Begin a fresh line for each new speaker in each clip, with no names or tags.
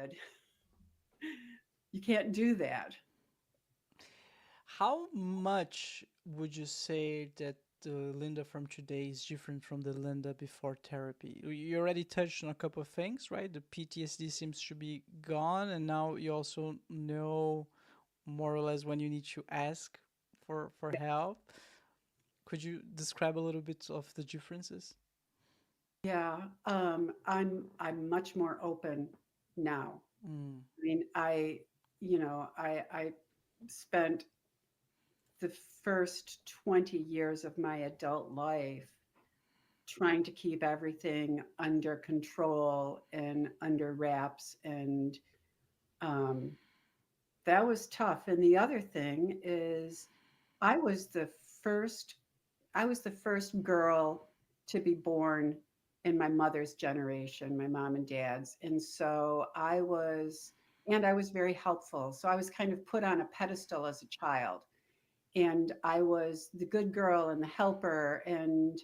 kid. You can't do that.
How much would you say that the Linda from today is different from the Linda before therapy? You already touched on a couple of things, right? The PTSD seems to be gone, and now you also know more or less when you need to ask for help. Could you describe a little bit of the differences?
Yeah, I'm much more open now.
Mm.
I mean, I spent the first 20 years of my adult life trying to keep everything under control and under wraps, and um, that was tough. And the other thing is, I was the first I was the first girl to be born in my mother's generation, my mom and dad's. And I was very helpful. So I was kind of put on a pedestal as a child. And I was the good girl and the helper and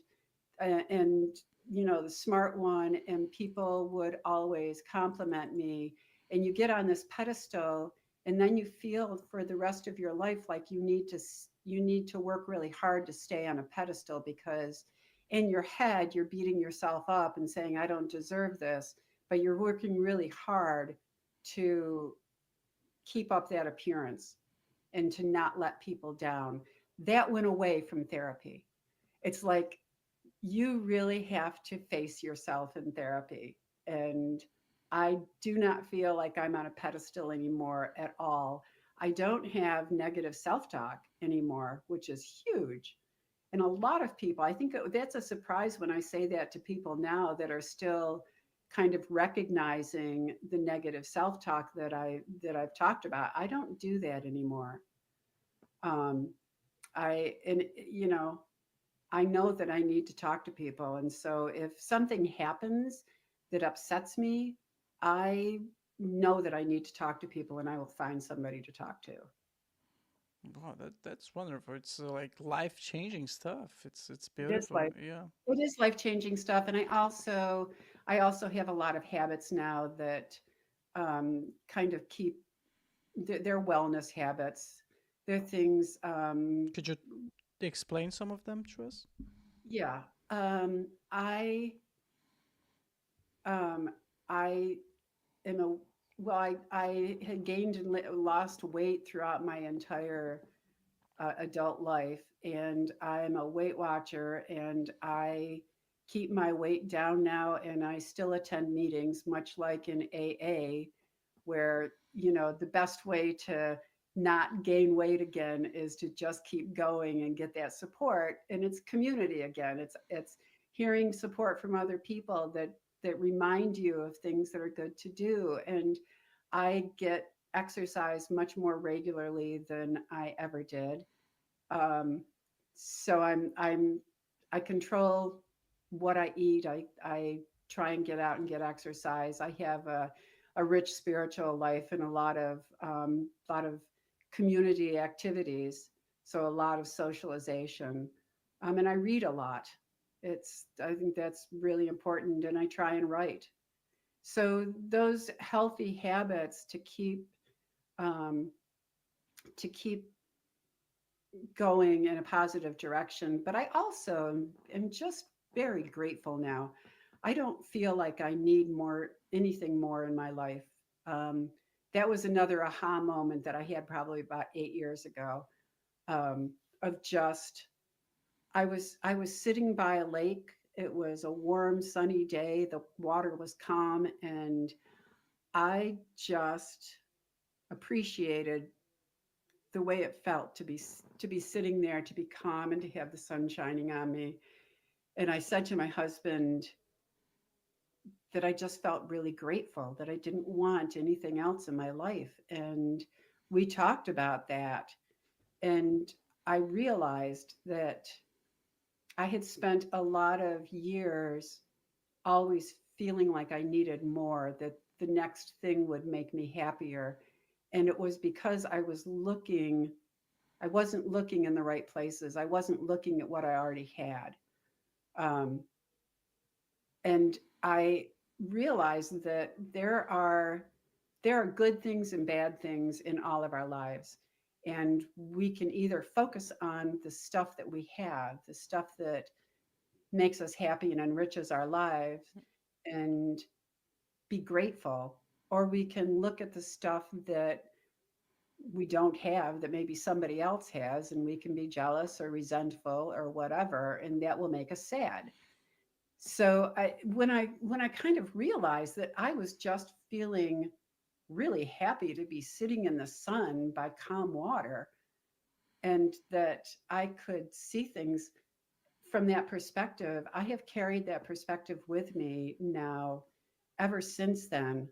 the smart one, and people would always compliment me. And you get on this pedestal, and then you feel for the rest of your life like you need to work really hard to stay on a pedestal, because in your head you're beating yourself up and saying I don't deserve this, but you're working really hard to keep up that appearance and to not let people down. That went away from therapy. It's like you really have to face yourself in therapy. And I do not feel like I'm on a pedestal anymore at all. I don't have negative self talk anymore, which is huge. And a lot of people, I think that's a surprise when I say that to people now that are still kind of recognizing the negative self talk that I've talked about. I don't do that anymore. Um, and I know that I need to talk to people. And so if something happens that upsets me, I know that I need to talk to people, and I will find somebody to talk to.
Wow, that's wonderful. It's like life changing stuff. It's
It is
beautiful.
life.
Yeah.
It is life-changing stuff. And I also have a lot of habits now that kind of keep their wellness habits. They're things,
Could you explain some of them to us?
yeah. Um, I am a well, I had gained and lost weight throughout my entire adult life, and I'm a Weight Watcher, and I keep my weight down now, and I still attend meetings, much like in AA, where the best way to not gain weight again is to just keep going and get that support. And it's community again. It's hearing support from other people that remind you of things that are good to do. And I get exercise much more regularly than I ever did. um, so I control what I eat. I try and get out and get exercise. I have a rich spiritual life and a lot of community activities. So a lot of socialization, and I read a lot. I think that's really important, and I try and write. So those healthy habits um, to keep going in a positive direction. But I also am just very grateful now. I don't feel like I need anything more in my life. Um, that was another aha moment that I had probably about 8 years ago. Um, of just I was sitting by a lake. It was a warm, sunny day. The water was calm, and I just appreciated the way it felt to be sitting there, to be calm, and to have the sun shining on me. And I said to my husband that I just felt really grateful, that I didn't want anything else in my life. And we talked about that. And I realized that I had spent a lot of years always feeling like I needed more, that the next thing would make me happier. And it was because I wasn't looking in the right places. I wasn't looking at what I already had. Um, and I realized that there are there are good things and bad things in all of our lives. And we can either focus on the stuff that we have, the stuff that makes us happy and enriches our lives, and be grateful, or we can look at the stuff that we don't have that maybe somebody else has, and we can be jealous or resentful or whatever, and that will make us sad. So when I kind of realized that I was just feeling really happy to be sitting in the sun by calm water, and that I could see things from that perspective, I have carried that perspective with me now ever since then.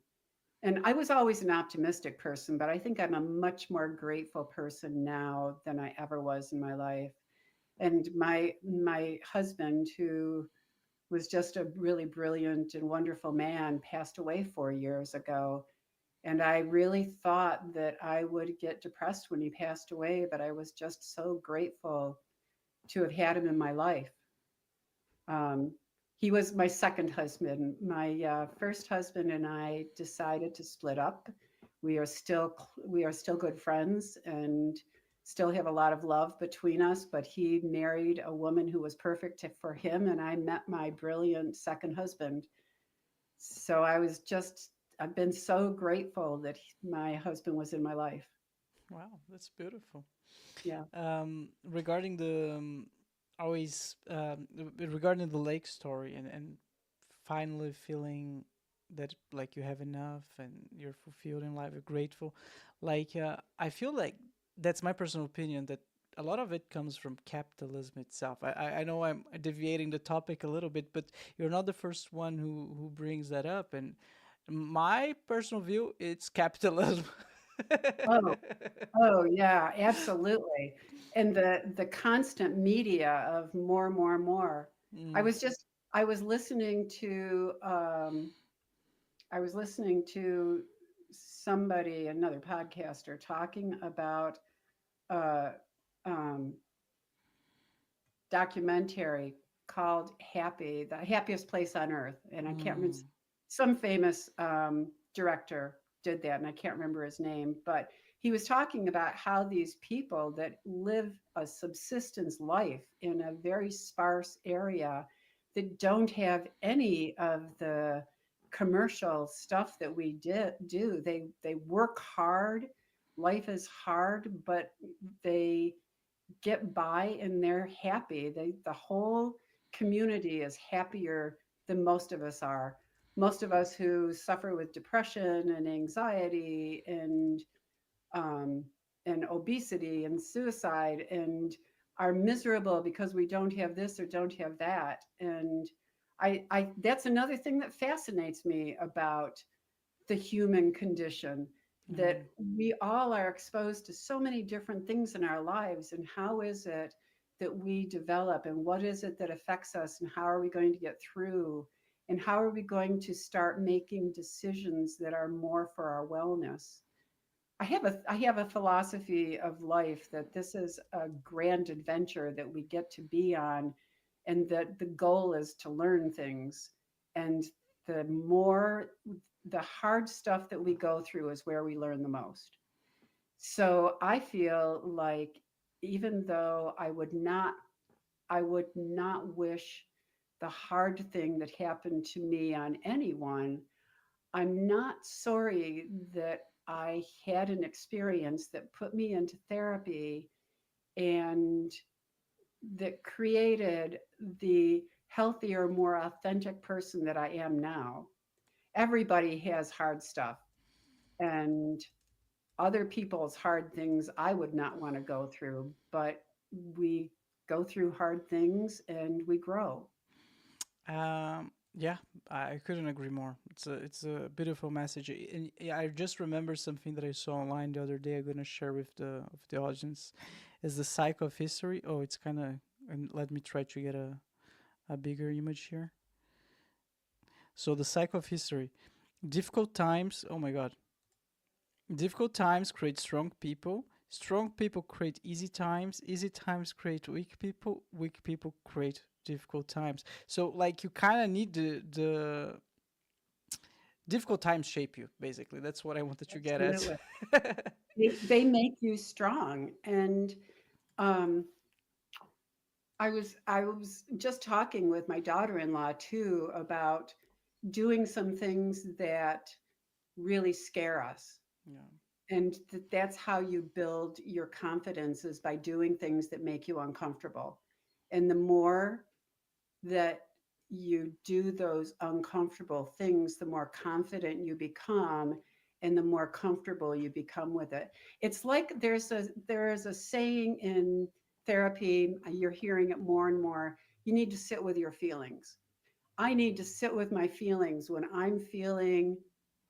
And I was always an optimistic person, but I think I'm a much more grateful person now than I ever was in my life. And my husband, who was just a really brilliant and wonderful man, passed away 4 years ago. And I really thought that I would get depressed when he passed away, but I was just so grateful to have had him in my life. Um, he was my second husband. My first husband and I decided to split up. We are still good friends and still have a lot of love between us. But he married a woman who was perfect for him, and I met my brilliant second husband. So I've been so grateful that my husband was in my life.
Wow, that's beautiful.
Yeah.
Regarding the always regarding the lake story and finally feeling that like you have enough and you're fulfilled in life, you're grateful. Like I feel like that's my personal opinion that a lot of it comes from capitalism itself. I know I'm deviating the topic a little bit, but you're not the first one who brings that up. And my personal view, it's capitalism.
Oh, oh yeah, absolutely. And the constant media of more, more, more. I
Mm,
was just I was listening to somebody, another podcaster, talking about uh, um, documentary called Happy, the happiest place on earth. And I can't remember,
mm,
some famous director did that, and I can't remember his name, but he was talking about how these people that live a subsistence life in a very sparse area that don't have any of the commercial stuff that we do. They work hard. Life is hard, but they get by and they're happy. The whole community is happier than most of us are. Most of us who suffer with depression and anxiety um, and obesity and suicide and are miserable because we don't have this or don't have that. And I that's another thing that fascinates me about the human condition,
mm.
that we all are exposed to so many different things in our lives. And how is it that we develop, and what is it that affects us, and how are we going to get through, and how are we going to start making decisions that are more for our wellness? I have a philosophy of life that this is a grand adventure that we get to be on, and that the goal is to learn things. And the more the hard stuff that we go through is where we learn the most. So I feel like, even though I would not wish the hard thing that happened to me on anyone, I'm not sorry that I had an experience that put me into therapy and that created the healthier, more authentic person that I am now. Everybody has hard stuff, and other people's hard things I would not want to go through, but we go through hard things and we grow.
Yeah, I couldn't agree more. It's a beautiful message, and yeah, I just remember something that I saw online the other day. I'm gonna share with the audience, is the cycle of history. Oh, it's kind of, and let me try to get a bigger image here. So the cycle of history, difficult times. Oh my God, difficult times create strong people. Strong people create easy times. Easy times create weak people. Weak people create difficult times. So like you kind of need difficult times shape you, basically. That's what I wanted to get at.
Absolutely. They make you strong. And um, I was just talking with my daughter-in-law too about doing some things that really scare us.
Yeah.
And that's how you build your confidence is by doing things that make you uncomfortable. And the more that you do those uncomfortable things, the more confident you become and the more comfortable you become with it. It's like there is a saying in therapy, you're hearing it more and more, you need to sit with your feelings. I need to sit with my feelings when I'm feeling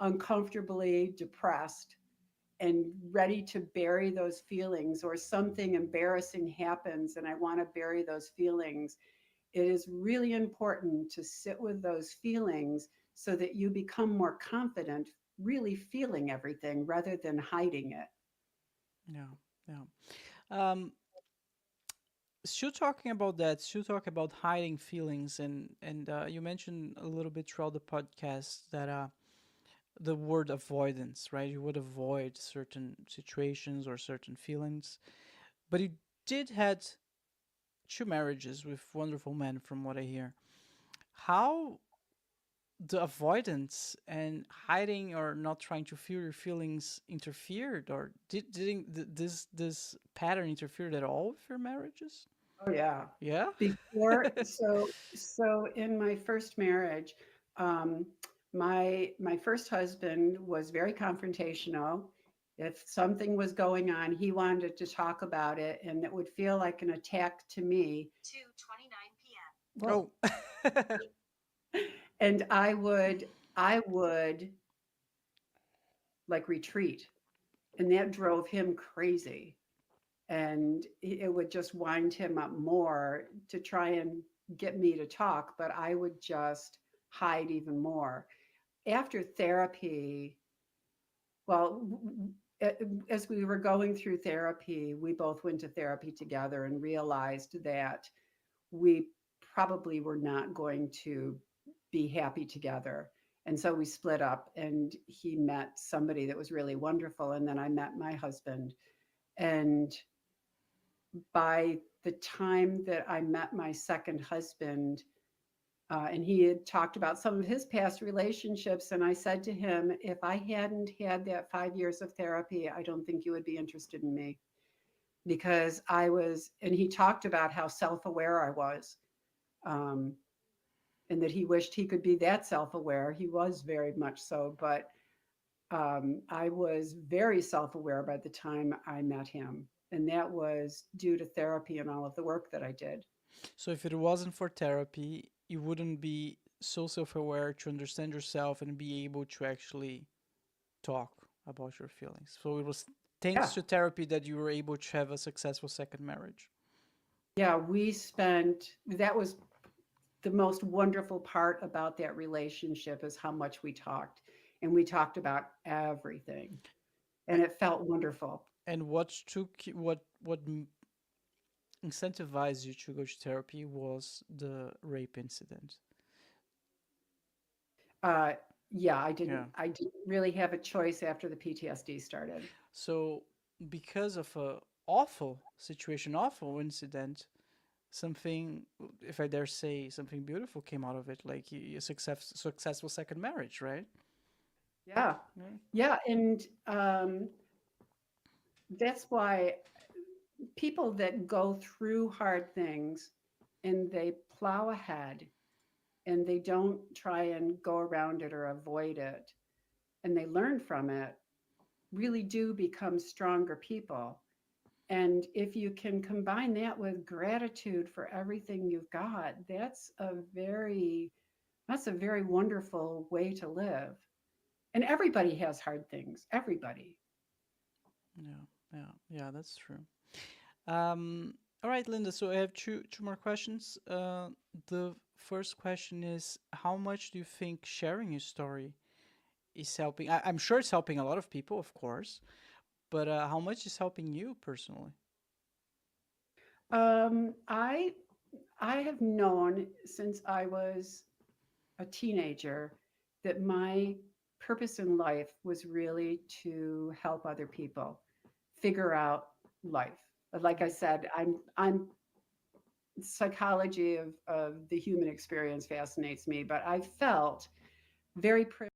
uncomfortably depressed and ready to bury those feelings, or something embarrassing happens and I want to bury those feelings. It is really important to sit with those feelings so that you become more confident really feeling everything rather than hiding it.
Yeah. Yeah. Um, still talking about that, still talk about hiding feelings, and you mentioned a little bit throughout the podcast that the word avoidance, right? You would avoid certain situations or certain feelings, but you did had two marriages with wonderful men, from what I hear. How the avoidance and hiding or not trying to feel your feelings interfered, or this pattern interfered at all with your marriages?
Oh yeah.
Yeah.
So in my first marriage, um, my first husband was very confrontational. If something was going on, he wanted to talk about it, and it would feel like an attack to me. 2:29 p.m. Whoa.
Oh.
And I would like retreat, and that drove him crazy. And it would just wind him up more to try and get me to talk, but I would just hide even more. After therapy, well, as we were going through therapy, we both went to therapy together and realized that we probably were not going to be happy together. And so we split up, and he met somebody that was really wonderful. And then I met my husband. And by the time that I met my second husband, and he had talked about some of his past relationships. And I said to him, if I hadn't had that 5 years of therapy, I don't think you would be interested in me, because I was, and he talked about how self aware I was. Um, and that he wished he could be that self aware. He was very much so, but I was very self aware by the time I met him. And that was due to therapy and all of the work that I did.
So if it wasn't for therapy, you wouldn't be so self-aware to understand yourself and be able to actually talk about your feelings. So it was
Yeah.
thanks to therapy that you were able to have a successful second marriage.
Yeah. That was the most wonderful part about that relationship is how much we talked. And we talked about everything. And it felt wonderful.
And what incentivized you to go to therapy was the rape incident.
Uh, yeah,
Yeah.
I didn't really have a choice after the PTSD started.
So because of a awful situation, awful incident, something, if I dare say, something beautiful came out of it, like a successful second marriage, right?
Yeah.
Yeah.
Yeah. And that's why people that go through hard things and they plow ahead and they don't try and go around it or avoid it and they learn from it really do become stronger people. And if you can combine that with gratitude for everything you've got, that's a very wonderful way to live. And everybody has hard things. Everybody.
Yeah, yeah, yeah, that's true. Um, all right, Linda. So I have two more questions. The first question is, how much do you think sharing your story is helping? I'm sure it's helping a lot of people, of course, but how much is helping you personally?
I have known since I was a teenager that my purpose in life was really to help other people figure out life. Like I said, I'm psychology of the human experience fascinates me, but I felt very